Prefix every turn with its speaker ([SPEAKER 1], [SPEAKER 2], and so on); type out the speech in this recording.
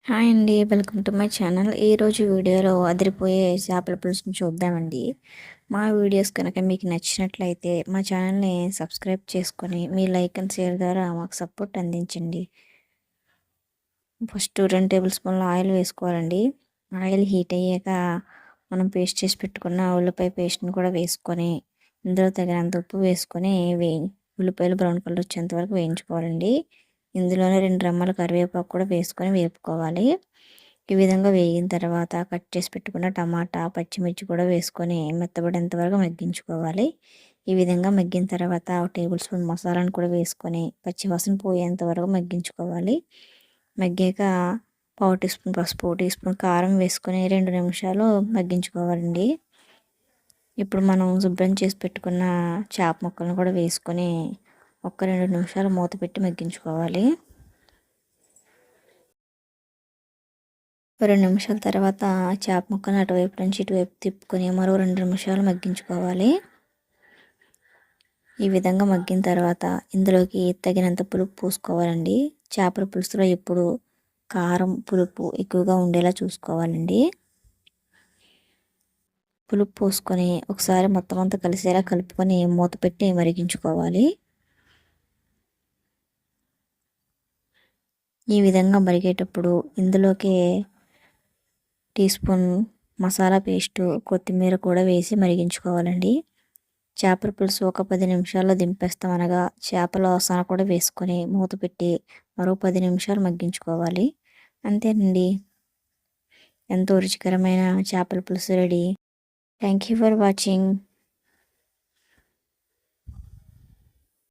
[SPEAKER 1] Hi అండి. Welcome to my channel. ఈరోజు వీడియోలో అదిరిపోయే చేపల పులుసుని చూద్దామండి. మా వీడియోస్ కనుక మీకు నచ్చినట్లయితే మా ఛానల్ని సబ్స్క్రైబ్ చేసుకొని మీ లైక్ అండ్ షేర్ ద్వారా మాకు సపోర్ట్ అందించండి. ఫస్ట్ 2 టేబుల్ స్పూన్ల ఆయిల్ వేసుకోవాలండి. ఆయిల్ హీట్ అయ్యాక మనం పేస్ట్ చేసి పెట్టుకున్న ఉల్లిపాయ పేస్ట్ని కూడా వేసుకొని ఇందులో తగినంత ఉప్పు వేసుకొని ఉల్లిపాయలు బ్రౌన్ కలర్ వచ్చేంత వరకు వేయించుకోవాలండి. ఇందులోనే 2 రెమ్మల కరివేపాకు కూడా వేసుకొని వేపుకోవాలి. ఈ విధంగా వేగిన తర్వాత కట్ చేసి పెట్టుకున్న టమాటా, పచ్చిమిర్చి కూడా వేసుకొని మెత్తబడేంత వరకు మగ్గించుకోవాలి. ఈ విధంగా మగ్గిన తర్వాత 1 టేబుల్ స్పూన్ మసాలాను కూడా వేసుకొని పచ్చివాసన పోయేంత వరకు మగ్గించుకోవాలి. మగ్గాక పావు టీ స్పూన్ పసుపు, టీ స్పూన్ కారం వేసుకొని 2 నిమిషాలు మగ్గించుకోవాలండి. ఇప్పుడు మనం శుభ్రం చేసి పెట్టుకున్న చేప ముక్కలను కూడా వేసుకొని 1-2 నిమిషాలు మూత పెట్టి మగ్గించుకోవాలి. 2 నిమిషాల తర్వాత చేప ముక్కను అటువైపు నుంచి ఇటువైపు తిప్పుకొని మరో 2 నిమిషాలు మగ్గించుకోవాలి. ఈ విధంగా మగ్గిన తర్వాత ఇందులోకి తగినంత పులుపు పోసుకోవాలండి. చేపల పులుసులో ఎప్పుడు కారం, పులుపు ఎక్కువగా ఉండేలా చూసుకోవాలండి. పులుపు పోసుకొని ఒకసారి మొత్తం అంతా కలిసేలా కలుపుకొని మూత పెట్టి మరిగించుకోవాలి. ఈ విధంగా మరిగేటప్పుడు ఇందులోకి టీ స్పూన్ మసాలా పేస్టు, కొత్తిమీర కూడా వేసి మరిగించుకోవాలండి. చేపల పులుసు ఒక 10 నిమిషాల్లో దింపేస్తాం అనగా చేపల వాసన కూడా వేసుకొని మూత పెట్టి మరో 10 నిమిషాలు మగ్గించుకోవాలి. అంతేనండి, ఎంతో రుచికరమైన చేపల పులుసు ready. Thank you for watching.